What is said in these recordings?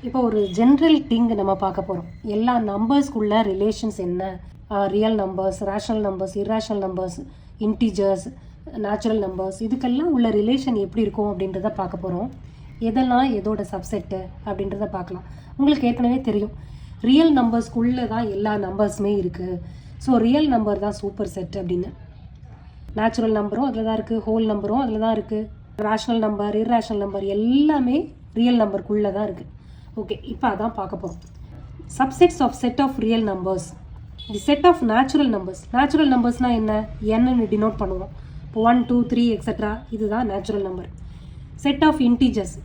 இப்போ ஒரு general thing நம்ம பார்க்க போகிறோம். எல்லா நம்பர்ஸ்க்குள்ள ரிலேஷன்ஸ் என்ன, real numbers, rational numbers, irrational numbers, integers, natural numbers, இதுக்கெல்லாம் உள்ள ரிலேஷன் எப்படி இருக்கும் அப்படின்றத பார்க்க போகிறோம். எதெல்லாம் எதோட சப்செட்டு அப்படின்றத பார்க்கலாம். உங்களுக்கு ஏற்கனவே தெரியும், ரியல் நம்பர்ஸ்க்குள்ளே தான் எல்லா நம்பர்ஸுமே இருக்குது. ஸோ ரியல் நம்பர் தான் சூப்பர் செட் அப்படின்னு. நேச்சுரல் நம்பரும் அதில் தான் இருக்குது, ஹோல் நம்பரும் அதில் தான் இருக்குது, ரேஷனல் நம்பர், இர்ரேஷனல் நம்பர் எல்லாமே ரியல் நம்பருக்குள்ளே தான் இருக்குது. ஓகே, இப்போ அதான் பார்க்க போகிறோம். Subsets of set of real numbers. The set of natural numbers. Natural நம்பர்ஸ்னால் என்ன, என்னன்னு டினோட் பண்ணுவோம். இப்போ 1 2 3 எக்ஸெட்ரா, இதுதான் natural number. Set of integers.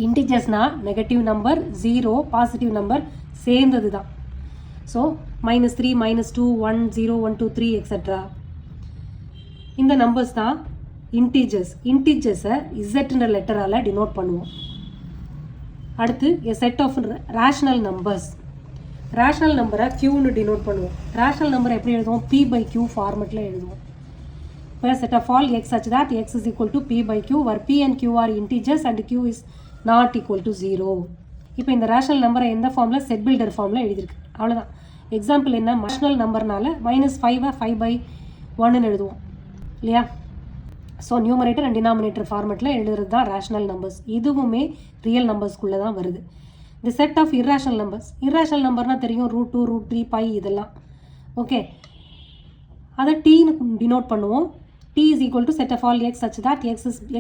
இன்டிஜர்ஸ்னால் நெகட்டிவ் நம்பர், 0 பாசிட்டிவ் நம்பர் சேர்ந்தது தான். So -3, -2, 1 0 1 2 3 etcetera. இந்த நம்பர்ஸ் தான் இன்டிஜர்ஸ். இன்டிஜர்ஸை இசட்ன்ற லெட்டரால் டினோட் பண்ணுவோம். அடுத்து a set of rational numbers. ரேஷனல் நம்பரை க்யூன்னு டினோட் பண்ணுவோம். ரேஷனல் நம்பரை எப்படி எழுதுவோம், P/Q ஃபார்மெட்டில் எழுதுவோம். இப்போ set of all x such that x is equal to P/Q where P and Q are integers and Q is not equal to 0. இப்போ இந்த ரேஷனல் நம்பரை எந்த ஃபார்மில், செட் பில்டர் ஃபார்மில் எழுதியிருக்கு. அவ்வளோதான். எக்ஸாம்பிள் என்ன, ரேஷனல் நம்பர்னால -5 5/1ன்னு எழுதுவோம் இல்லையா. ஸோ நியூமரேட்டர் அண்ட் டினாமினேட்டர் ஃபார்மெட்டில் எழுதுறது தான் ரேஷனல் நம்பர்ஸ். இதுவுமே ரியல் நம்பர்ஸ்குள்ளே தான் வருது. The set of irrational numbers. Irrational நம்பர்னால் தெரியும், √2 √3 π இதெல்லாம். ஓகே, அதை டீன்னு டினோட் பண்ணுவோம். T is equal to set of all x such that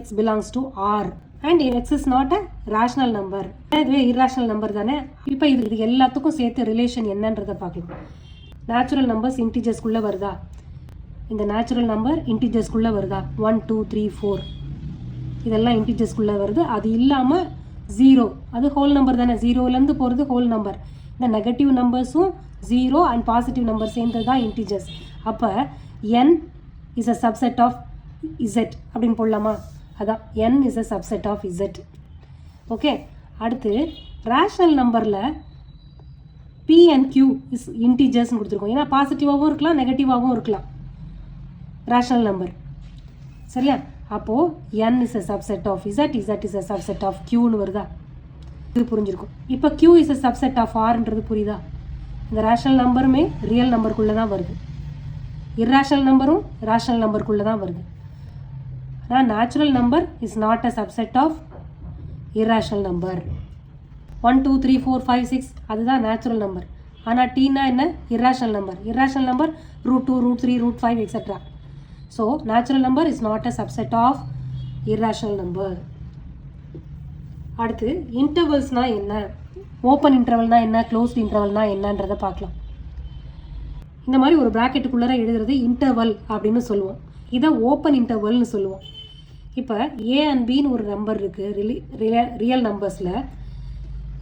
x belongs to R and x is not a rational number. இதுவே irrational நம்பர் தானே. இப்போ இது எல்லாத்துக்கும் சேர்த்து ரிலேஷன் என்னன்றதை பார்க்கலாம். நேச்சுரல் நம்பர்ஸ் இன்டிஜர்ஸ்குள்ளே வருதா, இந்த நேச்சுரல் நம்பர் இன்டிஜர்ஸ்குள்ளே வருதா, 1 2 3 4 இதெல்லாம் இன்டிஜர்ஸ்குள்ளே வருது. அது இல்லாமல் 0, அது ஹோல் நம்பர் தானே, 0லேருந்து போகிறது ஹோல் நம்பர். இந்த நெகட்டிவ் நம்பர்ஸும் 0 அண்ட் பாசிட்டிவ் நம்பர் சேர்ந்தது தான் இன்டிஜர்ஸ். அப்போ n is a subset of z அப்படின்னு போடலாமா, அதான் n is a subset of z. Okay, அடுத்து ரேஷனல் நம்பரில் p and q is integers கொடுத்துருக்கோம். ஏன்னா பாசிட்டிவாகவும் இருக்கலாம், நெகட்டிவாகவும் இருக்கலாம் ரேஷனல் நம்பர், சரியா. அப்போது n is a subset of z, z is a subset of qன்னு வருதா, இது புரிஞ்சிருக்கும். இப்போ q is a subset of rன்றது புரியுதா. இந்த ரேஷனல் நம்பருமே ரியல் நம்பருக்குள்ளே தான் வருது, இர்ரேஷனல் நம்பரும் ரேஷனல் நம்பருக்குள்ளே தான் வருது. ஆனால் natural number is not a subset of irrational number. 1 2 3 4 5 6 அதுதான் நேச்சுரல் நம்பர். ஆனால் டீனா என்ன, irrational number. Irrational number √2 √3 √5 etcetera. So natural number is not a subset of irrational number. அடுத்து இன்டர்வல்ஸ்னால் என்ன, ஓப்பன் இன்டர்வல்னால் என்ன, க்ளோஸ்ட் இன்டர்வல்னால் என்னன்றதை பார்க்கலாம். இந்த மாதிரி ஒரு ப்ராக்கெட்டுக்குள்ளே எழுதுறது இன்டர்வல் அப்படின்னு சொல்லுவோம். இதை ஓப்பன் இன்டர்வல்னு சொல்லுவோம். இப்போ ஏ அண்ட் பின்னு ஒரு நம்பர் இருக்குது ரியல் நம்பர்ஸில்.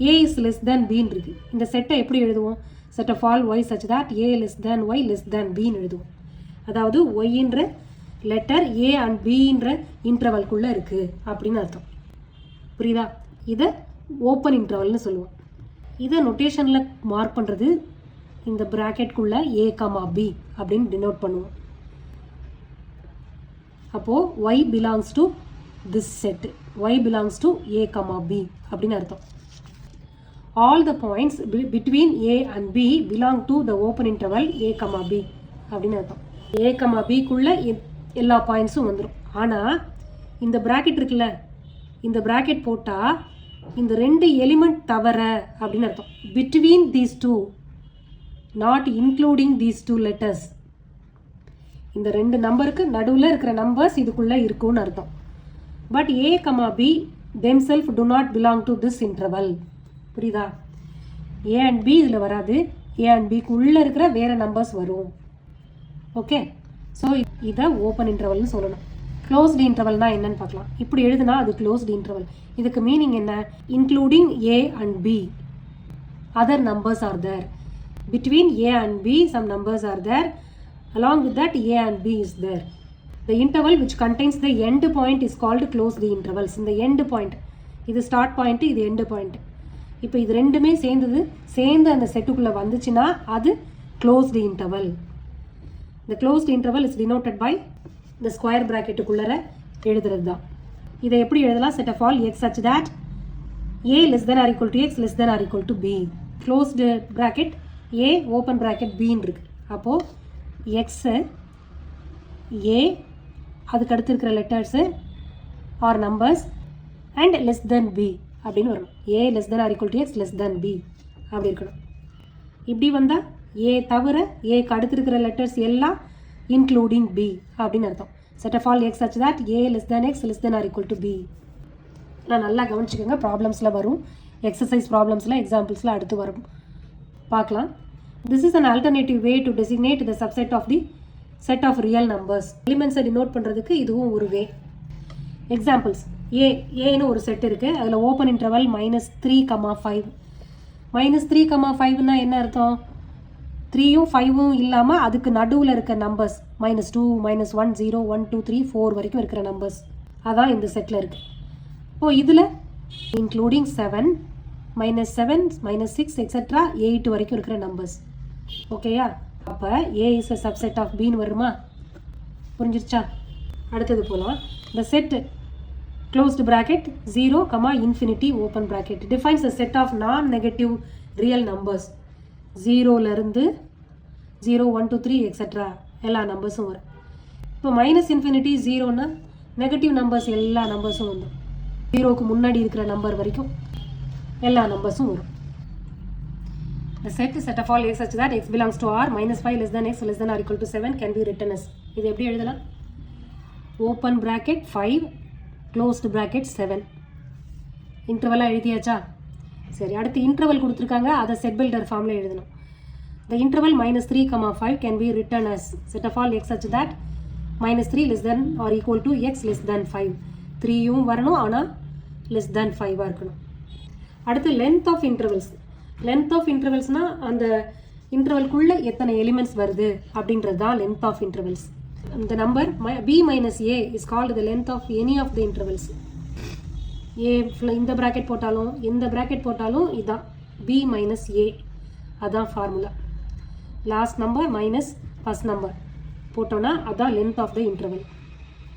ஏ இஸ் லெஸ் தேன் பின்னு இருக்குது. இந்த செட்டை எப்படி எழுதுவோம், set of all Y such that A less than Y less than பின்னு எழுதுவோம். அதாவது ஒய்ன்ற லெட்டர் ஏ அண்ட் பின்ற இன்டர்வல்குள்ளே இருக்குது அப்படின்னு அர்த்தம். புரியுதா. இதை ஓப்பன் இன்டர்வல்னு சொல்லுவோம். இதை நொட்டேஷனில் மார்க் பண்ணுறது இந்த ப்ராக்கெட்குள்ளே a, b அப்படின்னு டினோட் பண்ணுவோம். அப்போது y belongs to this set, y belongs to a, b அப்படின்னு அர்த்தம். All the points between a and b belong to the open interval a, b அப்படின்னு அர்த்தம். a, bக்குள்ளே எல்லா பாயிண்ட்ஸும் வந்துடும். ஆனால் இந்த ப்ராக்கெட் இருக்குல்ல, இந்த ப்ராக்கெட் போட்டால் இந்த 2 எலிமெண்ட் தவிர அப்படின்னு அர்த்தம். Between these two, not including these 2 letters. இந்த 2 நம்பருக்கு நடுவில் இருக்கிற நம்பர்ஸ் இதுக்குள்ளே இருக்குன்னு அர்த்தம். But a, b themselves do not belong to this interval. புரியுதா. a and b இதில் வராது, a and bக்குள்ளே இருக்கிற வேறு நம்பர்ஸ் வரும். ஓகே, ஸோ இதை ஓப்பன் இன்டர்வல்னு சொல்லணும். க்ளோஸ்டு இன்டர்வல்னால் என்னன்னு பார்க்கலாம். இப்படி எழுதுனா அது க்ளோஸ்டு இன்டர்வல். இதுக்கு மீனிங் என்ன, including a and b other numbers are there. Between a and b some numbers are there, along with that a and b is there. The interval which contains the end point is called closed intervals. இந்த end point, இது start point, இது end point. இப்போ இது ரெண்டுமே சேர்ந்து அந்த செட்டுக்குள்ளே வந்துச்சுன்னா அது closed interval. The closed interval is denoted by the square bracketக்குள்ளே எழுதுறது தான். இதை எப்படி எழுதலாம், set of all x such that a less than or equal to x less than or equal to b. Closed bracket a open bracket b இருக்கு. அப்போ x a அதுக்கு அடுத்து இருக்கிற letters or numbers and less than B அப்படின்னு வரணும். A less than or equal to X less than B அப்படி இருக்கணும். இப்படி வந்தால் ஏ தவிர ஏக்கு அடுத்து இருக்கிற லெட்டர்ஸ் எல்லாம் இன்க்ளூடிங் பி அப்படின்னு அர்த்தம். Set of all x such that A less than x less than or equal to b. நான் நல்லா கவனிச்சுக்கோங்க, ப்ராப்ளம்ஸில் வரும், எக்ஸசைஸ் ப்ராப்ளம்ஸில் எக்ஸாம்பிள்ஸில் அடுத்து வரும் பார்க்கலாம். This is an alternative way to designate the subset of the set of real numbers. எலிமெண்ட்ஸை denote பண்ணுறதுக்கு இதுவும் ஒரு வே. எக்ஸாம்பிள்ஸ் ஏன்னு ஒரு செட் இருக்குது, அதில் ஓப்பன் இன்டர்வல் -3,5. -3,5னா என்ன அர்த்தம்? 3யும் 5ம் இல்லாமல் அதுக்கு நடுவில் இருக்க நம்பர்ஸ் -2, -1, 0, 1, 2, 3, 4 வரைக்கும் இருக்கிற நம்பர்ஸ் அதான் இந்த செட்டில் இருக்குது. இப்போது இதில் இன்க்ளூடிங் 7, -7, -6 எக்ஸெட்ரா 8 வரைக்கும் இருக்கிற நம்பர்ஸ். ஓகேயா? அப்போ ஏ இஸ் அ சப்செட் ஆஃப் பின்னு வருமா? புரிஞ்சிருச்சா? அடுத்தது போகலாம். இந்த set closed bracket 0, infinity open bracket defines a set of non-negative real numbers. 0லேருந்து 0, 1, 2, 3 etcetera எல்லா நம்பர்ஸும் வரும். இப்போ -infinity 0னா நெகட்டிவ் நம்பர்ஸ் எல்லா நம்பர்ஸும் வந்துடும். 0க்கு முன்னாடி இருக்கிற நம்பர் வரைக்கும் எல்லா நம்பர்ஸும் வரும். The set of all x such that x belongs to R -5 less than x less than or equal to 7 can be written as. இது எப்படி எழுதலாம்? Open bracket 5 closed bracket 7. இன்டர்வலாக எழுதியாச்சா? சரி, அடுத்து இன்டர்வல் கொடுத்துருக்காங்க, அதை செட் பில்டர் ஃபார்மில் எழுதணும். The interval -3,5 can be written as set of all x such that -3 less than or equal to x less than 5. 3யும் வரணும், ஆனால் less than 5 இருக்கணும். அடுத்து length of intervals. Length of இன்டர்வல்ஸ்னால் அந்த இன்டர்வல்குள்ளே எத்தனை எலிமெண்ட்ஸ் வருது அப்படின்றது தான் லென்த் ஆஃப் இன்டர்வல்ஸ். இந்த number b minus a is called the length of any of the intervals. a இந்த ப்ராக்கெட் போட்டாலும் எந்த ப்ராக்கெட் போட்டாலும் இதுதான் b minus a, அதான் formula. Last number minus first number போட்டோன்னா அதான் லென்த் ஆஃப் த இன்டர்வல்.